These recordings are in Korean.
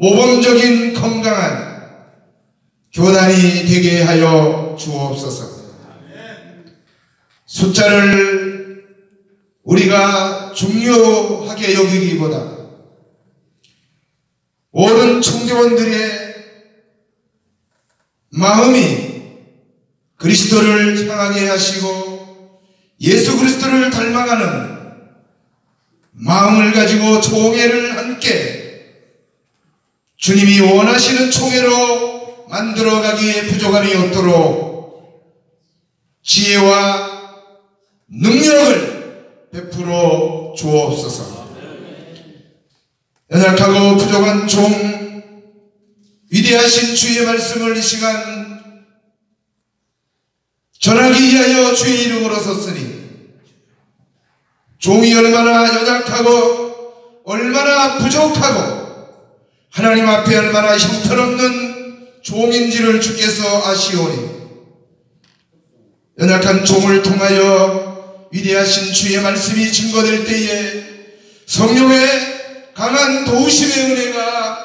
모범적인 건강한 교단이 되게 하여 주옵소서. 숫자를 우리가 중요하게 여기기보다 모든 총대원들의 마음이 그리스도를 향하게 하시고 예수 그리스도를 닮아가는 마음을 가지고 총회를 함께 주님이 원하시는 총회로 만들어가기에 부족함이 없도록 지혜와 능력을 베풀어 주옵소서. 연약하고 부족한 종, 위대하신 주의 말씀을 이 시간 전하기 위하여 주의 이름으로 섰으니 종이 얼마나 연약하고 얼마나 부족하고 하나님 앞에 얼마나 형편없는 종인지를 주께서 아시오니 연약한 종을 통하여 위대하신 주의 말씀이 증거될 때에 성령의 강한 도우심의 은혜가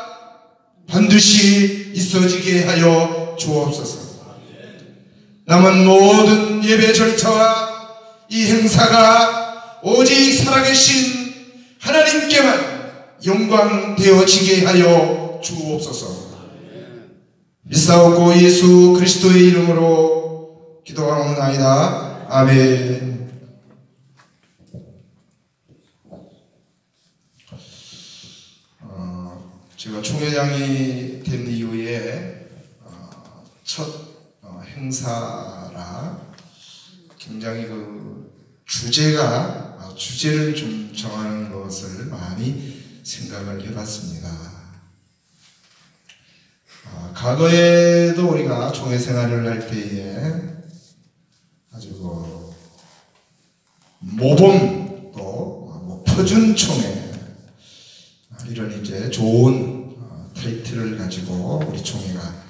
반드시 있어지게 하여 주옵소서. 남은 모든 예배 절차와 이 행사가 오직 살아계신 하나님께만 영광되어지게 하여 주옵소서. 믿사옵고 예수 그리스도의 이름으로 기도하옵나이다. 아멘. 제가 총회장이 된 이후에 첫 행사라 굉장히 주제를 좀 정하는 것을 많이 생각을 해봤습니다. 과거에도 우리가 총회 생활을 할 때에 아주 모범 또 표준 총회 이런 이제 좋은 타이틀을 가지고 우리 총회가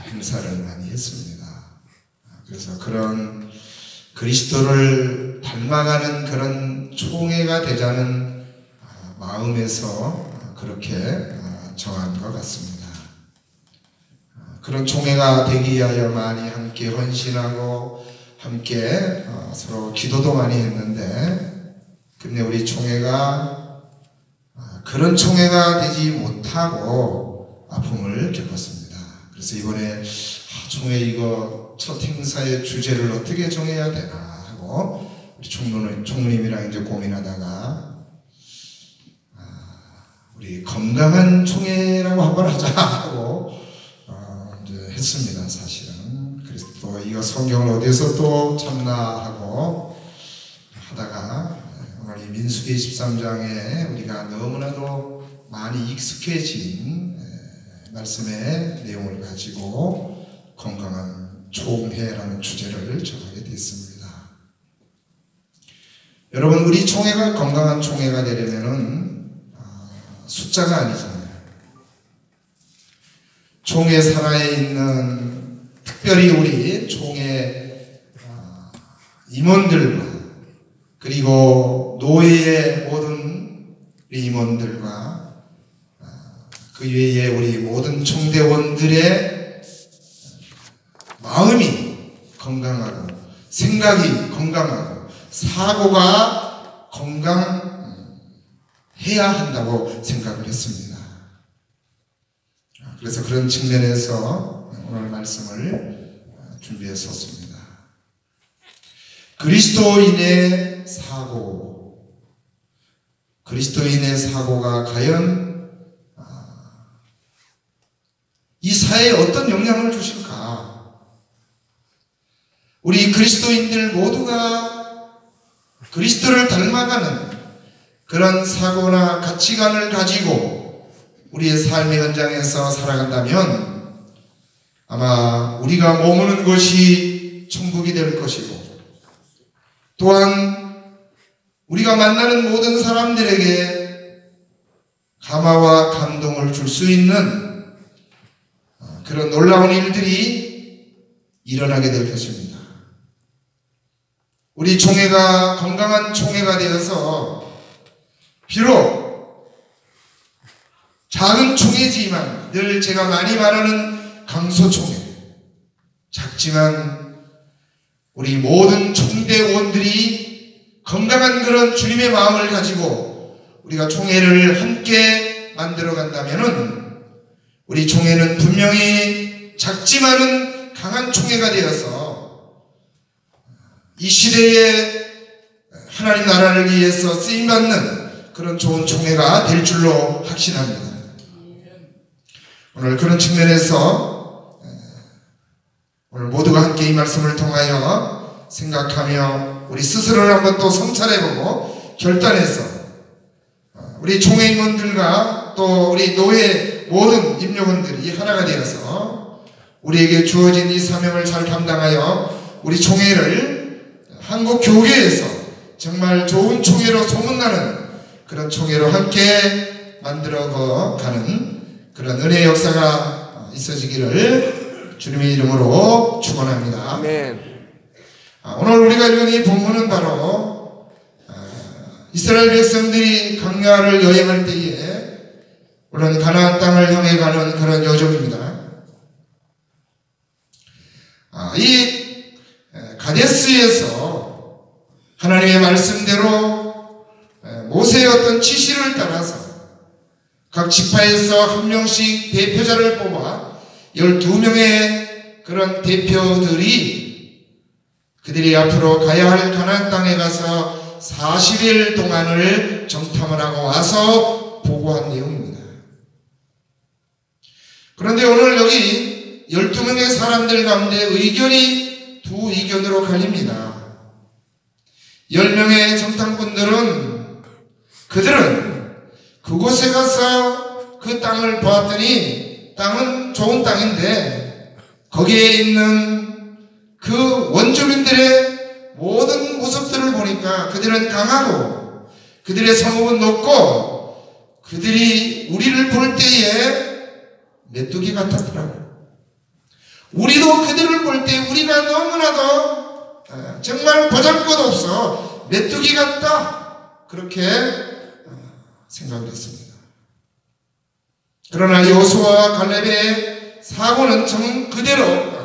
행사를 많이 했습니다. 그래서 그런 그리스도를 닮아가는 그런 총회가 되자는 마음에서 그렇게 정한 것 같습니다. 그런 총회가 되기 위하여 많이 함께 헌신하고 함께 서로 기도도 많이 했는데 근데 우리 총회가 그런 총회가 되지 못하고 아픔을 겪었습니다. 그래서 이번에 총회 이거 첫 행사의 주제를 어떻게 정해야 되나 하고 우리 총무님이랑 이제 고민하다가 우리 건강한 총회라고 한번 하자 하고 이제 했습니다. 사실은 그래서 또 이거 성경을 어디서 또 찾나 하고 하다가 오늘 이 민수기 23장에 우리가 너무나도 많이 익숙해진 말씀의 내용을 가지고 건강한 총회라는 주제를 정하게 됐습니다. 여러분 우리 총회가 건강한 총회가 되려면은 숫자가 아니잖아요. 총회 산하에 있는 특별히 우리 총회 임원들과 그리고 노예의 모든 임원들과 그 외에 우리 모든 총대원들의 마음이 건강하고 생각이 건강하고 사고가 건강해야 한다고 생각을 했습니다. 그래서 그런 측면에서 오늘 말씀을 준비했었습니다. 그리스도인의 사고가 과연 이 사회에 어떤 영향을 주실까? 우리 그리스도인들 모두가 그리스도를 닮아가는 그런 사고나 가치관을 가지고 우리의 삶의 현장에서 살아간다면 아마 우리가 머무는 곳이 천국이 될 것이고 또한 우리가 만나는 모든 사람들에게 감화와 감동을 줄 수 있는 그런 놀라운 일들이 일어나게 될 것입니다. 우리 총회가 건강한 총회가 되어서 비록 작은 총회지만 늘 제가 많이 말하는 강소총회, 작지만 우리 모든 총대원들이 건강한 그런 주님의 마음을 가지고 우리가 총회를 함께 만들어 간다면은 우리 총회는 분명히 작지만은 강한 총회가 되어서 이 시대에 하나님 나라를 위해서 쓰임받는 그런 좋은 총회가 될 줄로 확신합니다. 오늘 그런 측면에서 오늘 모두가 함께 이 말씀을 통하여 생각하며 우리 스스로를 한번 또 성찰해보고 결단해서 우리 총회 임원들과 또 우리 노회 모든 임직원들이 하나가 되어서 우리에게 주어진 이 사명을 잘 감당하여 우리 총회를 한국 교회에서 정말 좋은 총회로 소문나는 그런 총회로 함께 만들어가는 그런 은혜의 역사가 있어지기를 주님의 이름으로 축원합니다. 아멘. 오늘 우리가 읽은 이 본문은 바로 이스라엘 백성들이 광야를 여행할 때에 물론 가나안 땅을 향해 가는 그런 여정입니다. 이 가데스에서 하나님의 말씀대로 모세의 어떤 지시를 따라서 각 지파에서 한 명씩 대표자를 뽑아 12명의 그런 대표들이 그들이 앞으로 가야 할 가나안 땅에 가서 40일 동안을 정탐을 하고 와서 보고한 내용입니다. 그런데 오늘 여기 12명의 사람들 가운데 의견이 두 의견으로 갈립니다. 10명의 정탐꾼들은 그들은 그곳에 가서 그 땅을 보았더니 땅은 좋은 땅인데 거기에 있는 그 원주민들의 모든 모습들을 보니까 그들은 강하고 그들의 성읍은 높고 그들이 우리를 볼 때에 메뚜기 같았더라고요. 우리도 그들을 볼 때 우리가 너무나도 정말 보잘것없어 메뚜기 같다 그렇게 생각을 했습니다. 그러나 여호수아와 갈렙의 사고는 정 그대로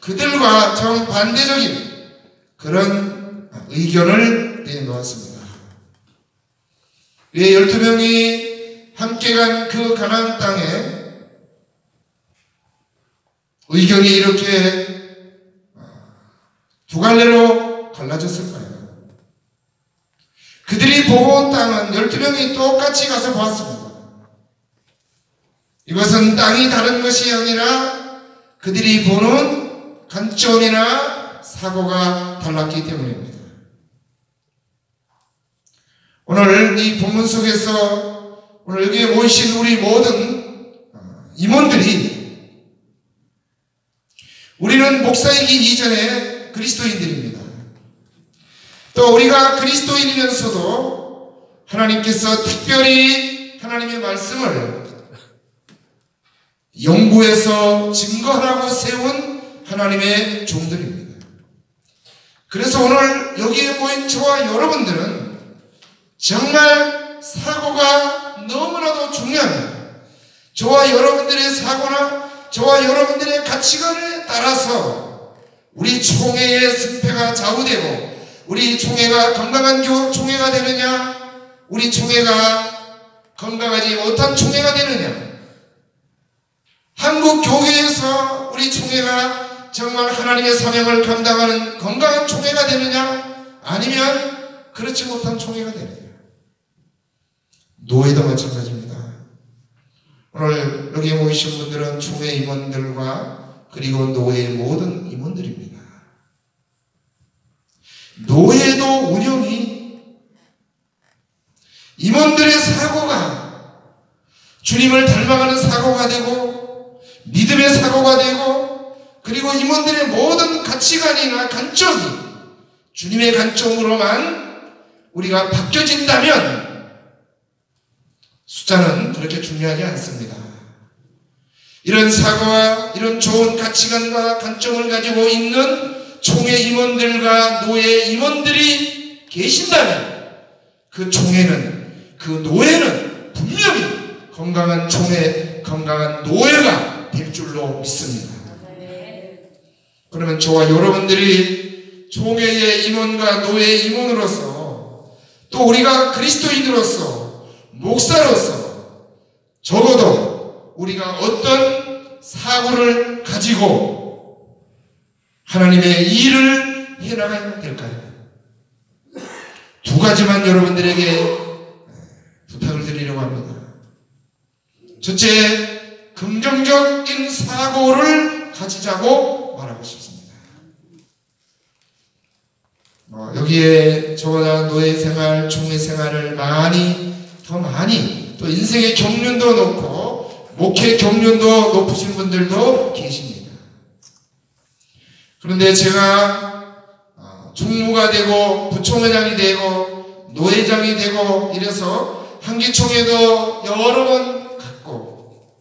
그들과 정반대적인 그런 의견을 내놓았습니다. 왜 12명이 함께 간 그 가나안 땅에 의견이 이렇게 두 갈래로 갈라졌을까요? 그들이 보고 온 땅은 12명이 똑같이 가서 보았습니다. 이것은 땅이 다른 것이 아니라 그들이 보는 관점이나 사고가 달랐기 때문입니다. 오늘 이 본문 속에서 오늘 여기에 모이신 우리 모든 임원들이 우리는 목사이기 이전에 그리스도인들입니다. 또 우리가 그리스도인이면서도 하나님께서 특별히 하나님의 말씀을 연구해서 증거하라고 세운 하나님의 종들입니다. 그래서 오늘 여기에 모인 저와 여러분들은 정말 사고가 너무나도 중요합니다. 저와 여러분들의 사고나 저와 여러분들의 가치관에 따라서 우리 총회의 승패가 좌우되고 우리 총회가 건강한 총회가 되느냐 우리 총회가 건강하지 못한 총회가 되느냐 한국 교회에서 우리 총회가 정말 하나님의 사명을 감당하는 건강한 총회가 되느냐 아니면 그렇지 못한 총회가 되느냐 노예도 마찬가지입니다. 오늘 여기에 모이신 분들은 총회 임원들과 그리고 노회의 모든 임원들입니다. 노회도 운영이 임원들의 사고가 주님을 닮아가는 사고가 되고 믿음의 사고가 되고 그리고 임원들의 모든 가치관이나 관점이 주님의 관점으로만 우리가 바뀌어진다면 숫자는 그렇게 중요하지 않습니다. 이런 사고와 이런 좋은 가치관과 관점을 가지고 있는 총회 임원들과 노예 임원들이 계신다면 그 총회는 그 노예는 분명히 건강한 총회, 건강한 노예가 될 줄로 믿습니다. 그러면 저와 여러분들이 총회의 임원과 노예의 임원으로서 또 우리가 그리스도인으로서 목사로서 적어도 우리가 어떤 사고를 가지고 하나님의 일을 해나가야 될까요? 두 가지만 여러분들에게 부탁을 드리려고 합니다. 첫째, 긍정적인 사고를 가지자고 말하고 싶습니다. 여기에 저보다 노예 생활, 총회 생활을 더 많이 또 인생의 경륜도 높고 목회 경륜도 높으신 분들도 계십니다. 그런데 제가 총무가 되고 부총회장이 되고 노회장이 되고 이래서 한기총회도 여러 번 갔고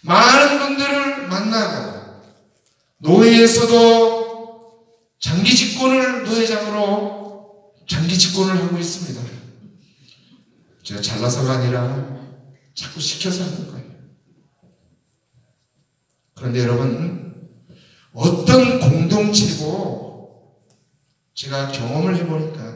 많은 분들을 만나고 노회에서도 장기 집권을 노회장으로 장기 집권을 하고 있습니다. 제가 잘나서가 아니라 자꾸 시켜서 하는 거예요. 그런데 여러분, 어떤 공동체고 제가 경험을 해보니까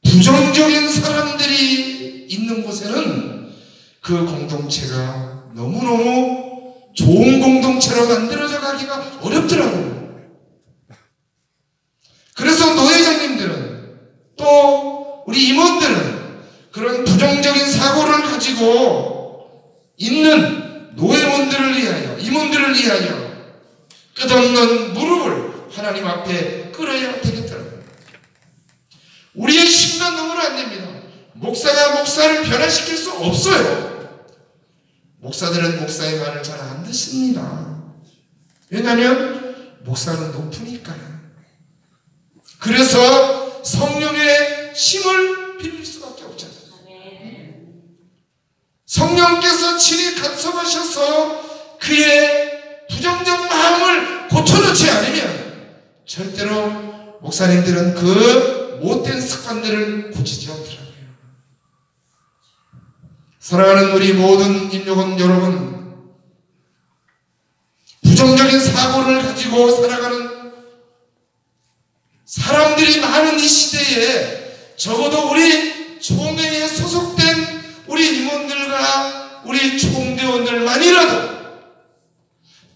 부정적인 사람들이 있는 곳에는 그 공동체가 너무너무 좋은 공동체로 만들어져 가기가 어렵더라고요. 그래서 노회장님들은 또 우리 임원들은 그런 부정적인 사고를 가지고 있는 노회원들을 위하여, 임원들을 위하여 끝없는 무릎을 하나님 앞에 꿇어야 되겠더라고요. 우리의 힘만 넘으면 안 됩니다. 목사가 목사를 변화시킬 수 없어요. 목사들은 목사의 말을 잘 안 듣습니다. 왜냐하면 목사는 높으니까요. 그래서 성령의 힘을 빌릴 수밖에 없잖아요. 성령께서 친히 간섭하셔서 그의 부정적 마음을 고쳐놓지 않으면 절대로 목사님들은 그 못된 습관들을 고치지 않더라고요. 사랑하는 우리 모든 임종원 여러분, 부정적인 사고를 가지고 살아가는 사람들이 많은 이 시대에 적어도 우리 총회에 소속된 우리 임원들과 우리 총대원들만이라도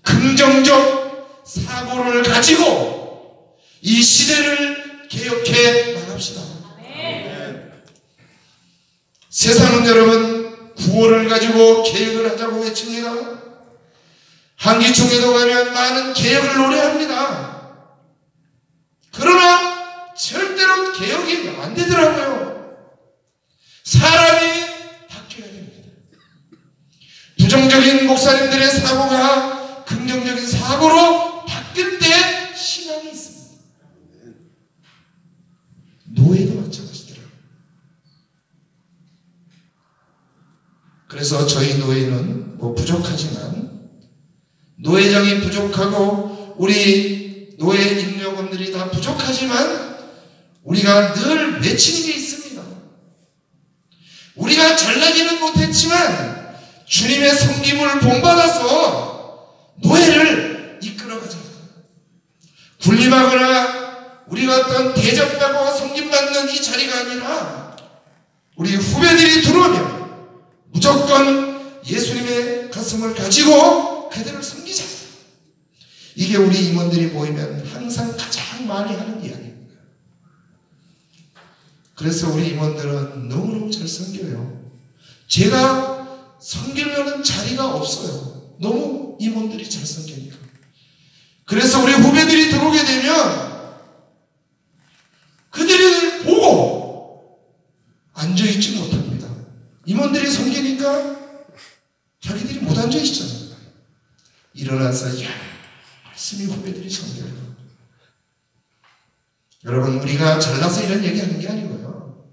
긍정적 사고를 가지고 이 시대를 개혁해 나갑시다. 세상은 여러분 구호를 가지고 개혁을 하자고 외칩니다. 한기총회도 가면 많은 개혁을 노래합니다. 그러나 절대로 개혁이 안 되더라고요. 사람이 바뀌어야 됩니다. 부정적인 목사님들의 사고가 긍정적인 사고로 바뀔 때 신앙이 있습니다. 노예도 마찬가지더라고요. 그래서 저희 노예는 부족하지만 노회장이 부족하고 우리 노예 임력원들이 다 부족하지만 우리가 늘 외치는 게 있습니다. 우리가 잘나지는 못했지만 주님의 섬김을 본받아서 노예를 이끌어가자. 군림하거나 우리가 어떤 대접받고 섬김받는 이 자리가 아니라 우리 후배들이 들어오면 무조건 예수님의 가슴을 가지고 그들을 섬기자. 이게 우리 임원들이 모이면 항상 가장 많이 하는 이야기입니다. 그래서 우리 임원들은 너무너무 잘 섬겨요. 제가 섬기려는 자리가 없어요. 너무 임원들이 잘 섬기니까. 그래서 우리 후배들이 들어오게 되면 그들이 보고 앉아있지 못합니다. 임원들이 섬기니까 자기들이 못 앉아있잖아요. 일어나서 말씀이 후배들이 섬겨요. 여러분, 우리가 잘나서 이런 얘기하는 게 아니고요.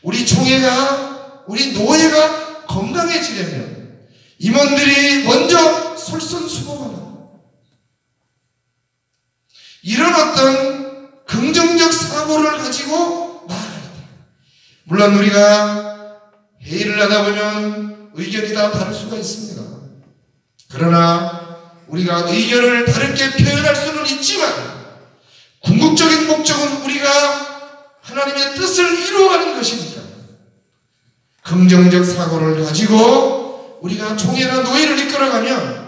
우리 총회가, 우리 노예가 건강해지려면 임원들이 먼저 솔선수범하는 이런 어떤 긍정적 사고를 가지고 나아가야 돼요. 물론 우리가 회의를 하다 보면 의견이 다 다를 수가 있습니다. 그러나 우리가 의견을 다르게 표현할 수는 있지만 궁극적인 목적은 우리가 하나님의 뜻을 이루어가는 것이니까 긍정적 사고를 가지고 우리가 총회나 노예를 이끌어가면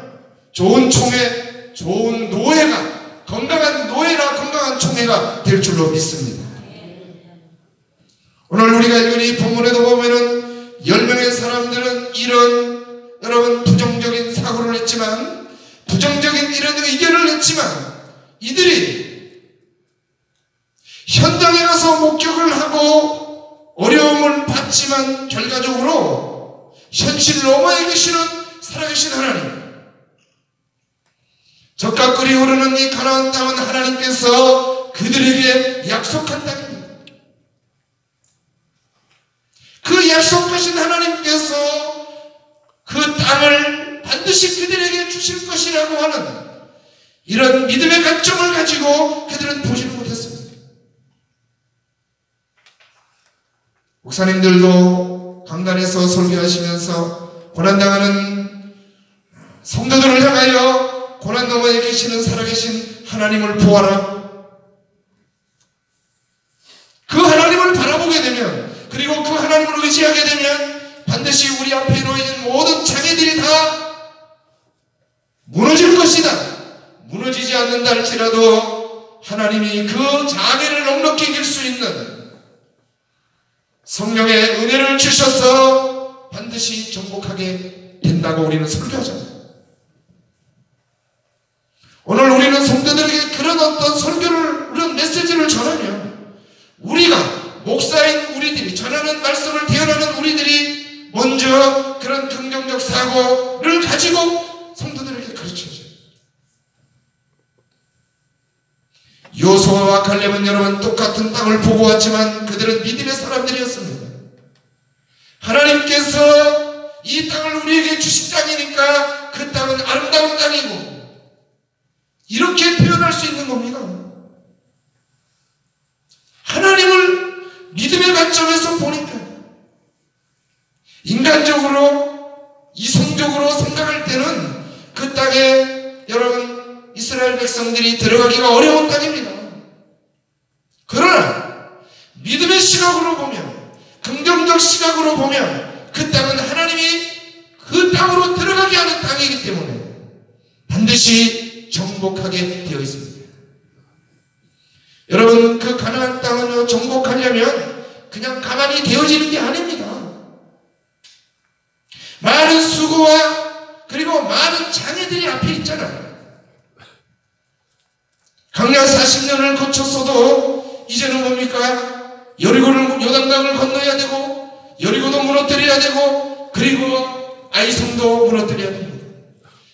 좋은 총회, 좋은 노예가, 건강한 노예나 건강한 총회가 될 줄로 믿습니다. 오늘 우리가 읽은 이 본문에도 보면은 10명의 사람들은 이런 여러분 부정적인 사고를 했지만, 부정적인 이런 의견을 냈지만, 이들이 현장에 가서 목격을 하고 어려움을 받지만 결과적으로 현실 너머에 계시는 살아계신 하나님, 적과 꿀이 흐르는 이 가나안 땅은 하나님께서 그들에게 약속한 땅입니다. 그 약속하신 하나님께서 그 땅을 반드시 그들에게 주실 것이라고 하는 이런 믿음의 관점을 가지고 그들은 보지는 못했습니다. 목사님들도 강단에서 설교하시면서 고난당하는 성도들을 향하여 고난 너머에 계시는 살아계신 하나님을 보아라, 그 하나님을 바라보게 되면, 그리고 그 하나님을 의지하게 되면 반드시 우리 앞에 놓여있는 모든 장애들이 다 무너질 것이다. 무너지지 않는다 할지라도 하나님이 그 장애를 넉넉히 이길 수 있는 성령의 은혜를 주셔서 반드시 정복하게 된다고 우리는 설교하잖아요. 오늘 우리는 성도들에게 그런 어떤 설교를, 그런 메시지를 전하면 우리가, 목사인 우리들이, 전하는 말씀을 대언하는 우리들이 먼저 그런 긍정적 사고를 가지고 성도들에게 가르쳐줘요. 여호수아와 갈렙은 여러분 똑같은 땅을 보고 왔지만 그들은 믿음의 사람들이었습니다. 하나님께서 이 땅을 우리에게 주신 땅이니까 그 땅은 아름다운 땅이고, 이렇게 표현할 수 있는 겁니다. 하나님을 믿음의 관점에서 보니까 인간적으로, 이성적으로 생각할 때는 그 땅에 여러분 이스라엘 백성들이 들어가기가 어려운 땅입니다. 그러나 믿음의 시각으로 보면, 긍정적 시각으로 보면 그 땅은 하나님이 그 땅으로 들어가게 하는 땅이기 때문에 반드시 정복하게 되어 있습니다. 여러분, 그 가나안 땅을 정복하려면 그냥 가만히 되어지는 게 아닙니다. 많은 수고와 그리고 많은 장애들이 앞에 있잖아요. 광야 40년을 거쳤어도 이제는 뭡니까? 여리고를, 요단강을 건너야 되고, 여리고도 무너뜨려야 되고, 그리고 아이성도 무너뜨려야 됩니다.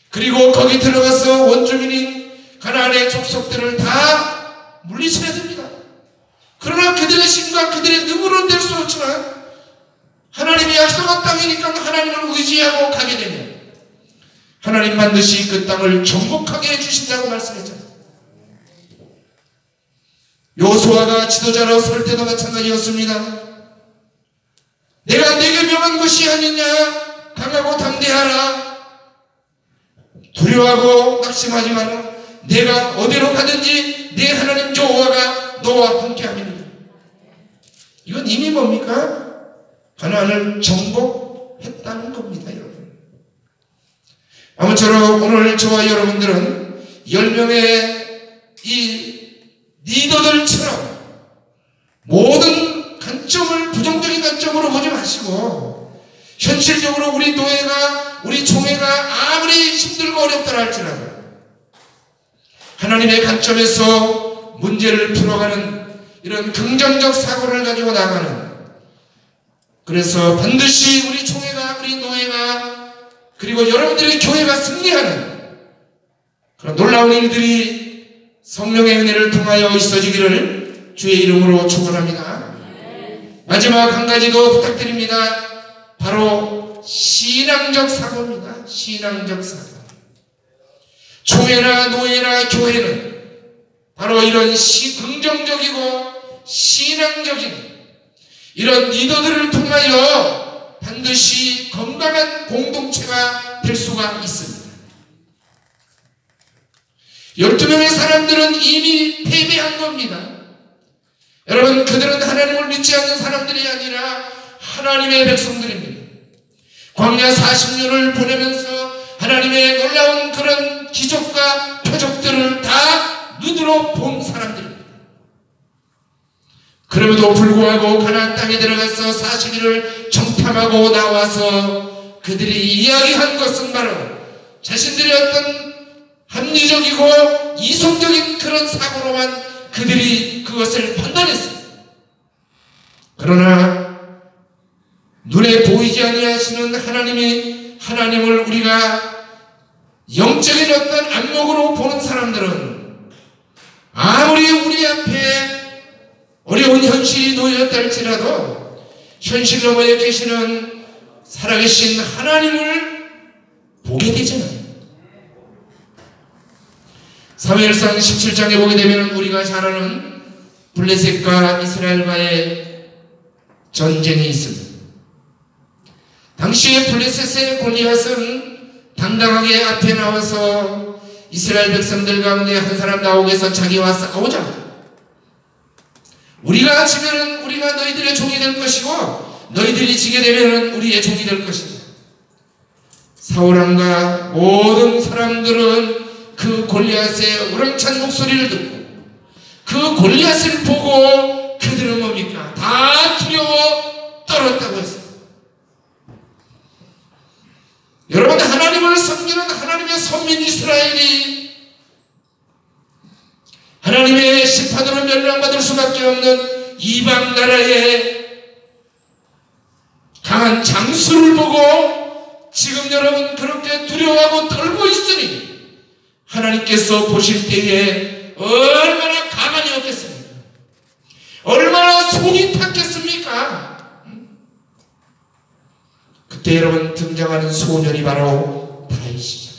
그리고 거기 들어가서 원주민인 가나안의 족속들을 다 물리쳐야 됩니다. 그러나 그들의 힘과 그들의 능으로는 될 수 없지만 하나님이 약속한 땅이니까 하나님을 의지하고 가게 되면 하나님 반드시 그 땅을 정복하게 해주신다고 말씀했잖아요. 여호수아가 지도자로 설 때도 마찬가지였습니다. 내가 네게 명한 것이 아니냐, 강하고 담대하라, 두려워하고 낙심하지 마라, 내가 어디로 가든지 내 하나님 여호와가 너와 함께하리라. 이건 이미 뭡니까? 가나안을 정복했다는 겁니다, 여러분. 아무쪼록 오늘 저와 여러분들은 10명의 이 리더들처럼 모든 관점을 부정적인 관점으로 보지 마시고, 현실적으로 우리 노예가, 우리 총회가 아무리 힘들고 어렵다 할지라도 하나님의 관점에서 문제를 풀어가는 이런 긍정적 사고를 가지고 나가는, 그래서 반드시 우리 총회가, 우리 노예가, 그리고 여러분들의 교회가 승리하는 그런 놀라운 일들이 성령의 은혜를 통하여 있어지기를 주의 이름으로 축원합니다. 마지막 한 가지 더 부탁드립니다. 바로 신앙적 사고입니다. 신앙적 사고. 총회나 노예나 교회는 바로 이런 긍정적이고 신앙적인 이런 리더들을 통하여 반드시 건강한 공동체가 될 수가 있습니다. 12명의 사람들은 이미 패배한 겁니다. 여러분, 그들은 하나님을 믿지 않는 사람들이 아니라 하나님의 백성들입니다. 광야 40년을 보내면서 하나님의 놀라운 그런 기적과 표적들을 다 눈으로 본 사람들입니다. 그럼에도 불구하고 가나안 땅에 들어가서 40일을 정탐하고 나와서 그들이 이야기한 것은 바로 자신들의 어떤 합리적이고 이성적인 그런 사고로만 그들이 그것을 판단했습니다. 그러나 눈에 보이지 아니하시는 하나님을 우리가 영적인 어떤 안목으로 보는 사람들은 아무리 우리 앞에 어려운 현실이 놓여졌다 할지라도 현실 너머에 계시는 살아계신 하나님을 보게 되잖아요. 사무엘상 17장에 보게 되면 우리가 잘 아는 블레셋과 이스라엘과의 전쟁이 있습니다. 당시에 블레셋의 골리앗은 당당하게 앞에 나와서 이스라엘 백성들 가운데 한 사람 나오게 해서 자기와 싸우자. 우리가 지면은 우리가 너희들의 종이 될 것이고 너희들이 지게 되면은 우리의 종이 될 것이다. 사울왕과 모든 사람들은 그 골리앗의 우렁찬 목소리를 듣고 그 골리앗을 보고 그들은 뭡니까? 다 두려워 떨었다고 했어요. 여러분, 하나님을 섬기는 하나님의 선민 이스라엘이 하나님의 심판으로 멸망받을 수밖에 없는 이방 나라의 강한 장수를 보고 지금 여러분 그렇게 두려워하고 떨고 있으니 하나님께서 보실 때에 얼마나 가만히 없겠습니까? 얼마나 속이 탔겠습니까? 그때 여러분 등장하는 소년이 바로 다윗이죠.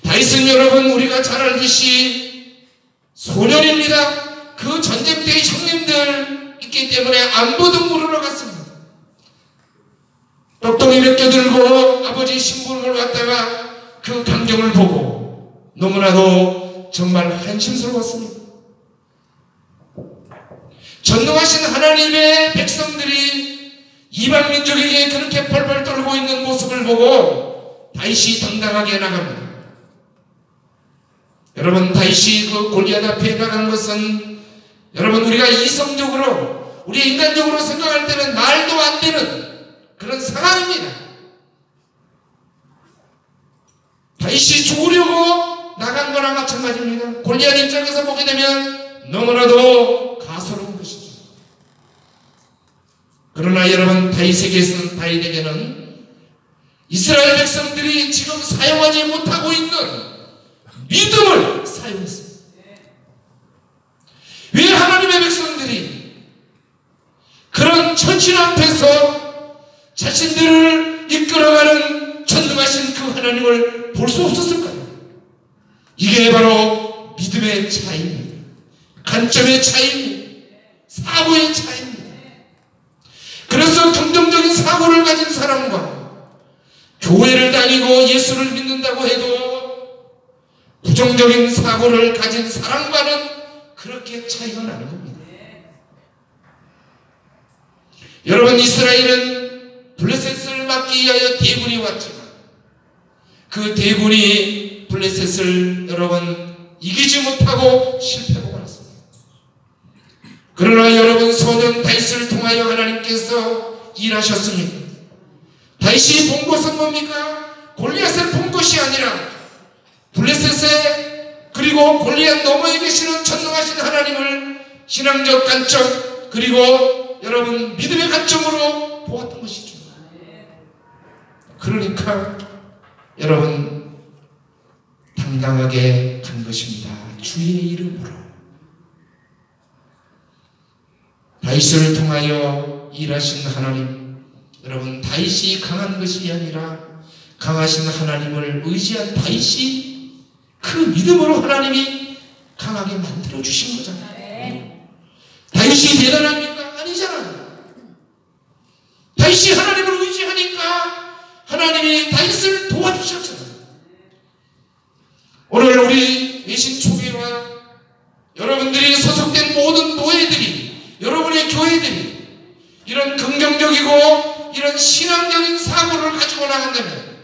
다윗은 여러분 우리가 잘 알듯이 소년입니다. 그 전쟁 때의 형님들 있기 때문에 안부도 물으러 갔습니다. 떡덩이 몇 개 들고 아버지 심부름을 갔다가 그 광경을 보고 너무나도 정말 한심스러웠습니다. 전능하신 하나님의 백성들이 이방 민족에게 그렇게 벌벌 떨고 있는 모습을 보고 다윗이 당당하게 나갑니다. 여러분, 다윗이 그 골리앗 앞에 나간 것은 여러분 우리가 이성적으로 우리 인간적으로 생각할 때는 말도 안 되는 그런 상황입니다. 다윗이 죽으려고 나간 거랑 마찬가지입니다. 골리앗 입장에서 보게 되면 너무나도 가소로운 것이죠. 그러나 여러분, 다윗에게는 이스라엘 백성들이 지금 사용하지 못하고 있는 믿음을 사용했습니다. 왜 하나님의 백성들이 그런 천신 앞에서 자신들을 이끌어가는 전능하신 그 하나님을 볼 수 없었을까요? 이게 바로 믿음의 차이입니다. 관점의 차이입니다. 사고의 차이입니다. 그래서 긍정적인 사고를 가진 사람과 교회를 다니고 예수를 믿는다고 해도 부정적인 사고를 가진 사람과는 그렇게 차이가 나는 겁니다. 여러분, 이스라엘은 블레셋을 막기 위하여 대군이 왔지만 그 대군이 블레셋을 여러분 이기지 못하고 실패하고 말았습니다. 그러나 여러분, 소년 다윗을 통하여 하나님께서 일하셨습니다. 다윗이 본 것은 뭡니까? 골리앗을 본 것이 아니라 블레셋에 그리고 골리앗 너머에 계시는 전능하신 하나님을 신앙적 관점 그리고 여러분 믿음의 관점으로 보았던 것이죠. 그러니까 여러분 당당하게 간 것입니다. 주의 이름으로. 다윗을 통하여 일하신 하나님, 여러분 다윗이 강한 것이 아니라 강하신 하나님을 의지한 다윗이 그 믿음으로 하나님이 강하게 만들어 주신 거잖아요. 다윗이 대단합니까? 아니잖아요. 다윗이 하나님을 의지하니까 하나님이 다윗을 도와주셨잖아요. 오늘 우리 외신총회와 여러분들이 소속된 모든 노예들이, 여러분의 교회들이 이런 긍정적이고 이런 신앙적인 사고를 가지고 나간다면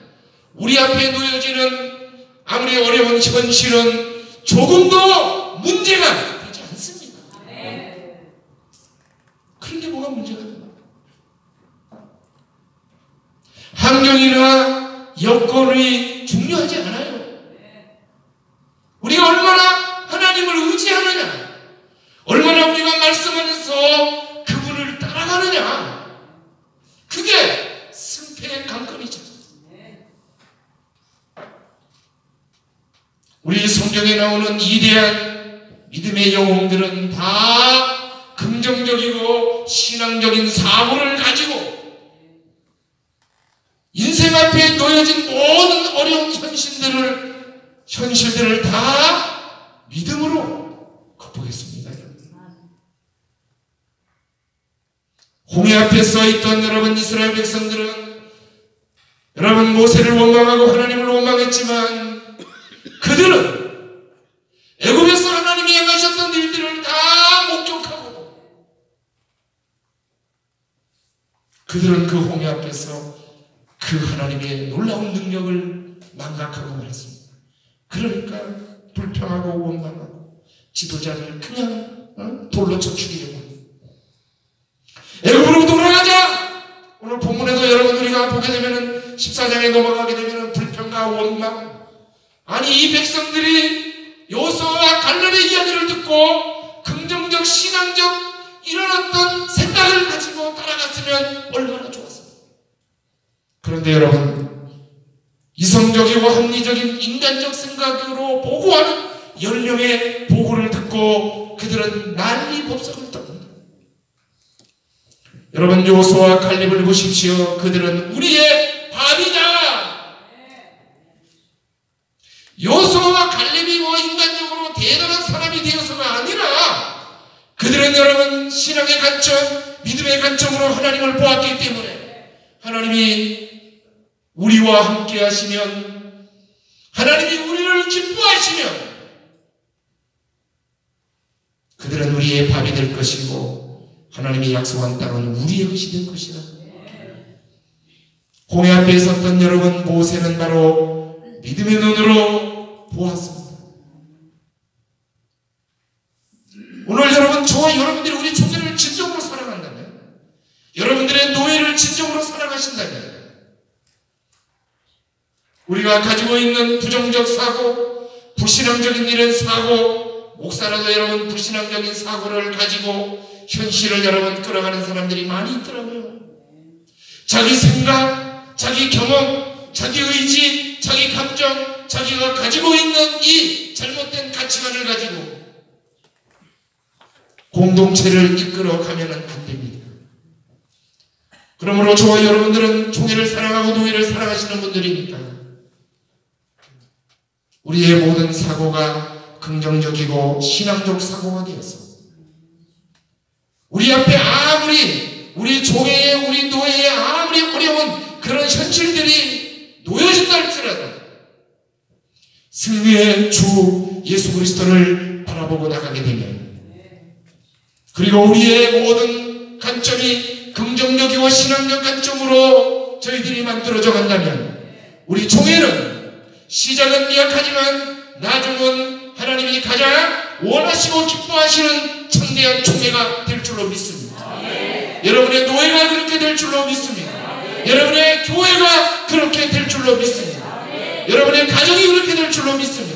우리 앞에 놓여지는 아무리 어려운 현실은 조금 더 문제가 되지 않습니다. 그런 게 뭐가 문제가 되나? 환경이나 여건이 중요하지 않아요. 우리가 얼마나 하나님을 의지하느냐, 얼마나 우리가 말씀하면서 그분을 따라가느냐, 그게 승패의 관건이죠. 우리 성경에 나오는 위대한 믿음의 영웅들은 다 긍정적이고 신앙적인 사고를 가지고 인생 앞에 놓여진 모든 어려운 현실들을 다 믿음으로 극복했습니다. 홍해 앞에 써있던 여러분 이스라엘 백성들은 여러분 모세를 원망하고 하나님을 원망했지만 그들은 애굽에서 하나님이 행하셨던 일들을 다 목격하고 그들은 그 홍해 앞에서 그 하나님의 놀라운 능력을 망각하고 말았습니다. 그러니까 불평하고 원망하고 지도자를 그냥 돌로 쳐 죽이려고 합니다. 애굽으로 돌아가자! 오늘 본문에도 여러분 우리가 보게 되면은 14장에 넘어가게 되면은 불평과 원망, 아니 이 백성들이 여호수아와 갈렙의 이야기를 듣고 긍정적 신앙적 이런 어떤 생각을 가지고 따라갔으면 얼마나 좋았습니다. 그런데 여러분 이성적이고 합리적인 인간적 생각으로 보고하는 열명의 보고를 듣고 그들은 난리 법석을 떴습니다. 여러분 여호수아와 갈렙을 보십시오. 그들은 우리의 밥이다. 여호수아와 갈렙이 뭐 인간적으로 대단한 사람이 되어서가 아니라 그들은 여러분 신앙의 관점, 믿음의 관점으로 하나님을 보았기 때문에 하나님이 우리와 함께 하시면, 하나님이 우리를 기뻐하시면 그들은 우리의 밥이 될 것이고 하나님이 약속한 땅은 우리의 것이 될 것이다. 홍해 앞에 있었던 여러분 모세는 바로 믿음의 눈으로 보았습니다. 오늘 여러분 저와 여러분들이 우리 총회를 진정으로 사랑한다면, 여러분들의 노예를 진정으로 사랑하신다면 우리가 가지고 있는 부정적 사고, 불신앙적인 이런 사고, 목사라도 여러분 불신앙적인 사고를 가지고 현실을 여러분 끌어가는 사람들이 많이 있더라고요. 자기 생각, 자기 경험, 자기 의지, 자기 감정, 자기가 가지고 있는 이 잘못된 가치관을 가지고 공동체를 이끌어가면 안 됩니다. 그러므로 저와 여러분들은 총회를 사랑하고 노예를 사랑하시는 분들이니까 우리의 모든 사고가 긍정적이고 신앙적 사고가 되어서 우리 앞에 아무리 우리 조회에 우리 노예에 아무리 어려운 그런 현실들이 놓여진다 할지라도 승리의 주 예수 그리스도를 바라보고 나가게 되면, 그리고 우리의 모든 관점이 긍정적이고 신앙적 관점으로 저희들이 만들어져 간다면 우리 총회는 시작은 미약하지만 나중은 하나님이 가장 원하시고 기뻐하시는 창대한 총회가 될 줄로 믿습니다. 여러분의 노예가 그렇게 될 줄로 믿습니다. 여러분의 교회가 그렇게 될 줄로 믿습니다. 여러분의 가정이 그렇게 될 줄로 믿습니다.